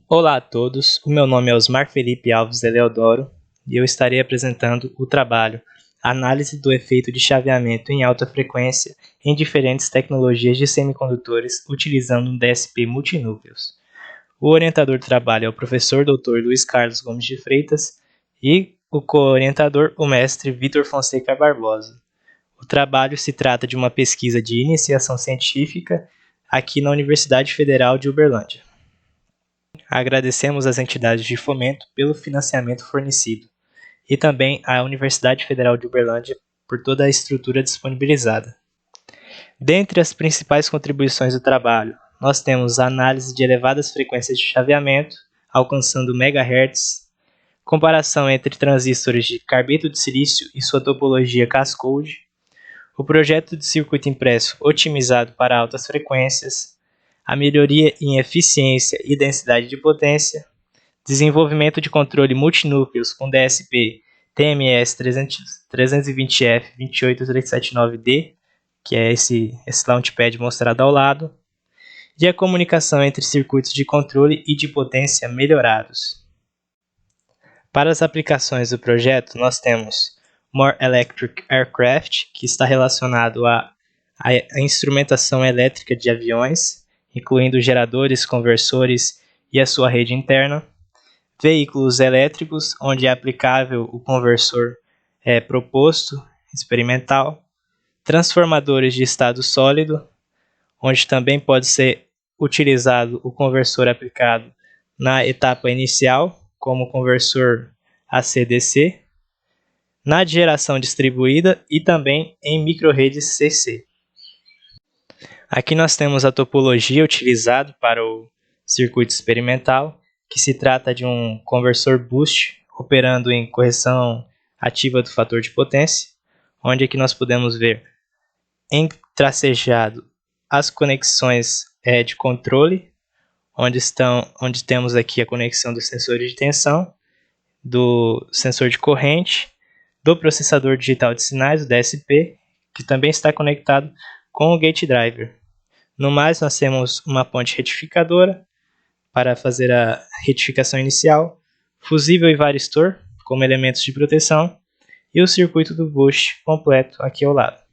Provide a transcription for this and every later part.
Olá a todos, o meu nome é Osmar Felipe Alves Eleodoro e eu estarei apresentando o trabalho Análise do efeito de chaveamento em alta frequência em diferentes tecnologias de semicondutores utilizando um DSP multinúcleos. O orientador do trabalho é o professor Dr. Luiz Carlos Gomes de Freitas e o co-orientador, o mestre Vitor Fonseca Barbosa. O trabalho se trata de uma pesquisa de iniciação científica aqui na Universidade Federal de Uberlândia. Agradecemos às entidades de fomento pelo financiamento fornecido e também à Universidade Federal de Uberlândia por toda a estrutura disponibilizada. Dentre as principais contribuições do trabalho, nós temos a análise de elevadas frequências de chaveamento, alcançando MHz, comparação entre transistores de carbeto de silício e sua topologia Cascode, o projeto de circuito impresso otimizado para altas frequências, a melhoria em eficiência e densidade de potência, desenvolvimento de controle multinúcleos com DSP TMS 320F 28379D, que é esse launchpad mostrado ao lado, e a comunicação entre circuitos de controle e de potência melhorados. Para as aplicações do projeto, nós temos More Electric Aircraft, que está relacionado à instrumentação elétrica de aviões, incluindo geradores, conversores e a sua rede interna. Veículos elétricos, onde é aplicável o conversor proposto, experimental. Transformadores de estado sólido, onde também pode ser utilizado o conversor aplicado na etapa inicial, como conversor AC/DC, na geração distribuída e também em microredes CC. Aqui nós temos a topologia utilizada para o circuito experimental, que se trata de um conversor boost operando em correção ativa do fator de potência, onde aqui nós podemos ver tracejado as conexões de controle, onde temos aqui a conexão dos sensores de tensão, do sensor de corrente, do processador digital de sinais, o DSP, que também está conectado com o gate driver. No mais, nós temos uma ponte retificadora para fazer a retificação inicial, fusível e varistor como elementos de proteção e o circuito do boost completo aqui ao lado.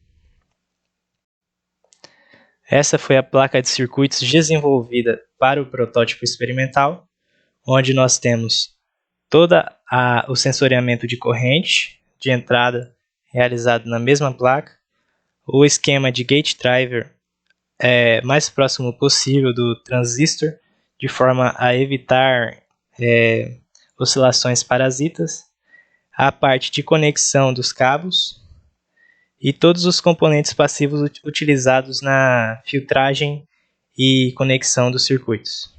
Essa foi a placa de circuitos desenvolvida para o protótipo experimental, onde nós temos todo o sensoriamento de corrente de entrada realizado na mesma placa, o esquema de gate driver mais próximo possível do transistor, de forma a evitar oscilações parasitas, a parte de conexão dos cabos e todos os componentes passivos utilizados na filtragem e conexão dos circuitos.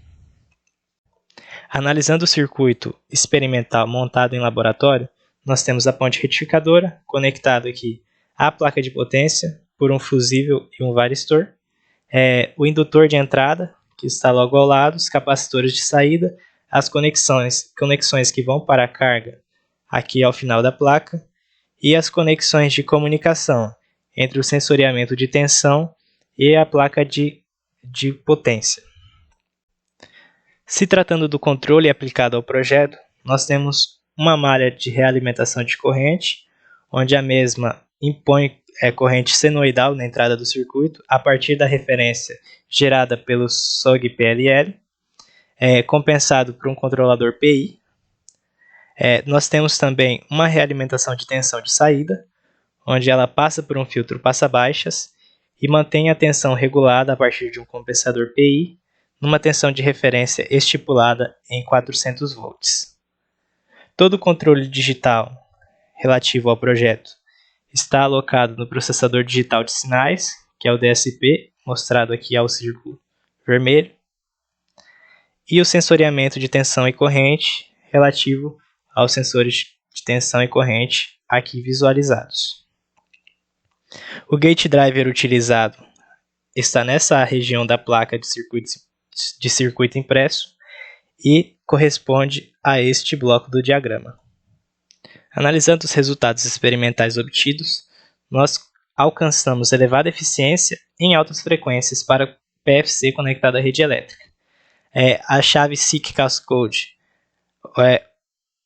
Analisando o circuito experimental montado em laboratório, nós temos a ponte retificadora conectado aqui à placa de potência por um fusível e um varistor, o indutor de entrada, que está logo ao lado, os capacitores de saída, as conexões que vão para a carga aqui ao final da placa, e as conexões de comunicação entre o sensoriamento de tensão e a placa de potência. Se tratando do controle aplicado ao projeto, nós temos uma malha de realimentação de corrente, onde a mesma impõe corrente senoidal na entrada do circuito a partir da referência gerada pelo SOG-PLL, compensado por um controlador PI. Nós temos também uma realimentação de tensão de saída, onde ela passa por um filtro passa-baixas e mantém a tensão regulada a partir de um compensador PI, numa tensão de referência estipulada em 400 volts. Todo o controle digital relativo ao projeto está alocado no processador digital de sinais, que é o DSP, mostrado aqui ao círculo vermelho, e o sensoriamento de tensão e corrente relativo aos sensores de tensão e corrente aqui visualizados. O gate driver utilizado está nessa região da placa de circuito impresso e corresponde a este bloco do diagrama. Analisando os resultados experimentais obtidos, nós alcançamos elevada eficiência em altas frequências para PFC conectado à rede elétrica. A chave SIC Cascode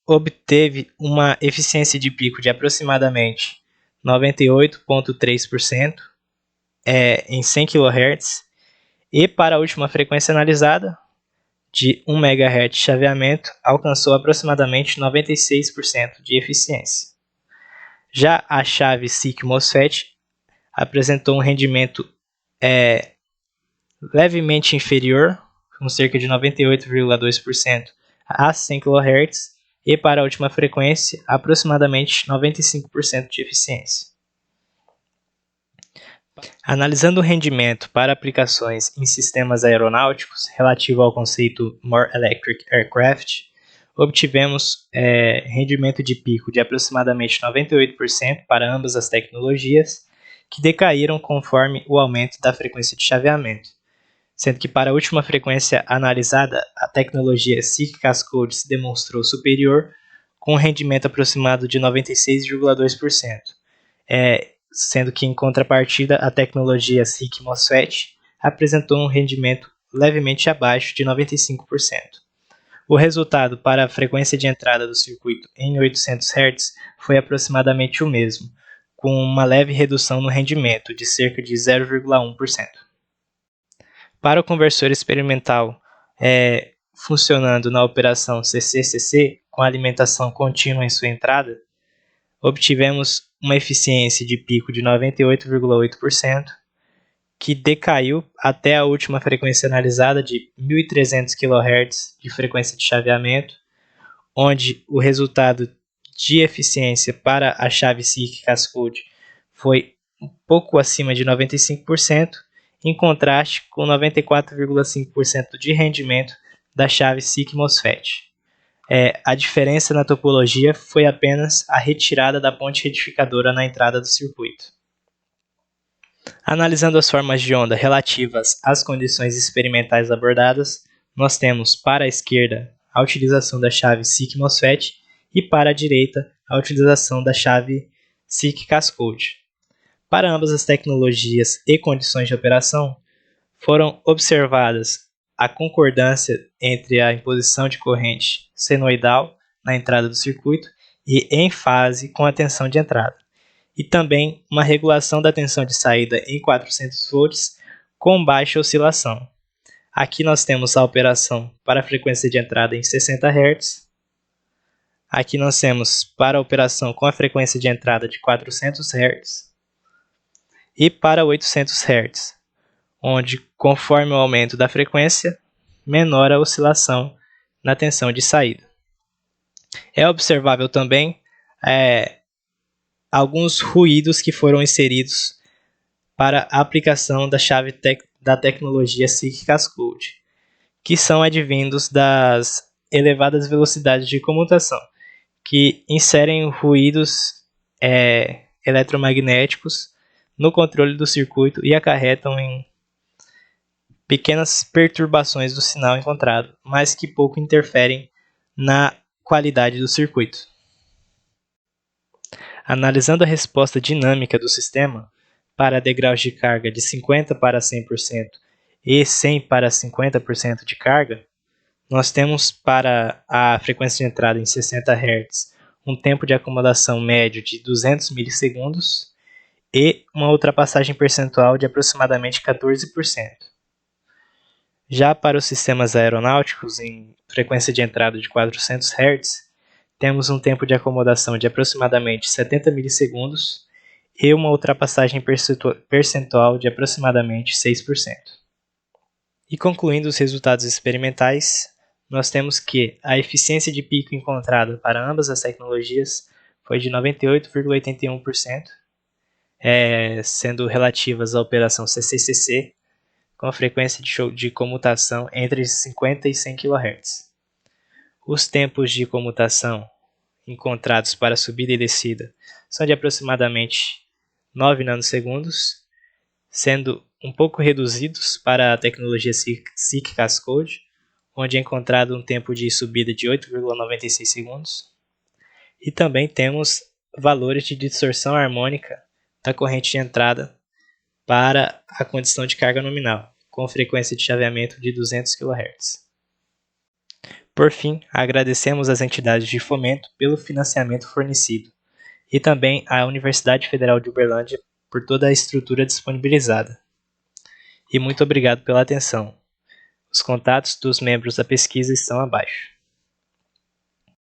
obteve uma eficiência de pico de aproximadamente 98,3% em 100 kHz, e para a última frequência analisada, de 1 MHz de chaveamento, alcançou aproximadamente 96% de eficiência. Já a chave SIC MOSFET apresentou um rendimento levemente inferior, com cerca de 98,2% a 100 kHz, e para a última frequência, aproximadamente 95% de eficiência. Analisando o rendimento para aplicações em sistemas aeronáuticos relativo ao conceito More Electric Aircraft, obtivemos rendimento de pico de aproximadamente 98% para ambas as tecnologias, que decaíram conforme o aumento da frequência de chaveamento, sendo que para a última frequência analisada, a tecnologia SIC Cascode se demonstrou superior, com um rendimento aproximado de 96,2%, sendo que em contrapartida a tecnologia SIC MOSFET apresentou um rendimento levemente abaixo de 95%. O resultado para a frequência de entrada do circuito em 800 Hz foi aproximadamente o mesmo, com uma leve redução no rendimento de cerca de 0,1%. Para o conversor experimental funcionando na operação CC-CC, com alimentação contínua em sua entrada, obtivemos uma eficiência de pico de 98,8%, que decaiu até a última frequência analisada de 1.300 kHz de frequência de chaveamento, onde o resultado de eficiência para a chave SIC Cascode foi um pouco acima de 95%, em contraste com 94,5% de rendimento da chave SIC MOSFET. A diferença na topologia foi apenas a retirada da ponte retificadora na entrada do circuito. Analisando as formas de onda relativas às condições experimentais abordadas, nós temos para a esquerda a utilização da chave SIC MOSFET e para a direita a utilização da chave SIC Cascode. Para ambas as tecnologias e condições de operação, foram observadas a concordância entre a imposição de corrente senoidal na entrada do circuito e em fase com a tensão de entrada, e também uma regulação da tensão de saída em 400 volts com baixa oscilação. Aqui nós temos a operação para a frequência de entrada em 60 Hz. Aqui nós temos para a operação com a frequência de entrada de 400 Hz e para 800 Hz, onde, conforme o aumento da frequência, menor a oscilação na tensão de saída. É observável também alguns ruídos que foram inseridos para a aplicação da chave da tecnologia SIC Cascode, que são advindos das elevadas velocidades de comutação, que inserem ruídos eletromagnéticos no controle do circuito e acarretam em pequenas perturbações do sinal encontrado, mas que pouco interferem na qualidade do circuito. Analisando a resposta dinâmica do sistema para degraus de carga de 50 para 100% e 100 para 50% de carga, nós temos para a frequência de entrada em 60 Hz um tempo de acomodação médio de 200 milissegundos e uma ultrapassagem percentual de aproximadamente 14%. Já para os sistemas aeronáuticos em frequência de entrada de 400 Hz, temos um tempo de acomodação de aproximadamente 70 milissegundos e uma ultrapassagem percentual de aproximadamente 6%. E concluindo os resultados experimentais, nós temos que a eficiência de pico encontrada para ambas as tecnologias foi de 98,81%, sendo relativas à operação CC-CC, com a frequência de comutação entre 50 e 100 kHz. Os tempos de comutação encontrados para subida e descida são de aproximadamente 9 nanosegundos, sendo um pouco reduzidos para a tecnologia SIC Cascode, onde é encontrado um tempo de subida de 8,96 segundos. E também temos valores de distorção harmônica da corrente de entrada para a condição de carga nominal, com frequência de chaveamento de 200 kHz. Por fim, agradecemos às entidades de fomento pelo financiamento fornecido e também à Universidade Federal de Uberlândia por toda a estrutura disponibilizada. E muito obrigado pela atenção. Os contatos dos membros da pesquisa estão abaixo.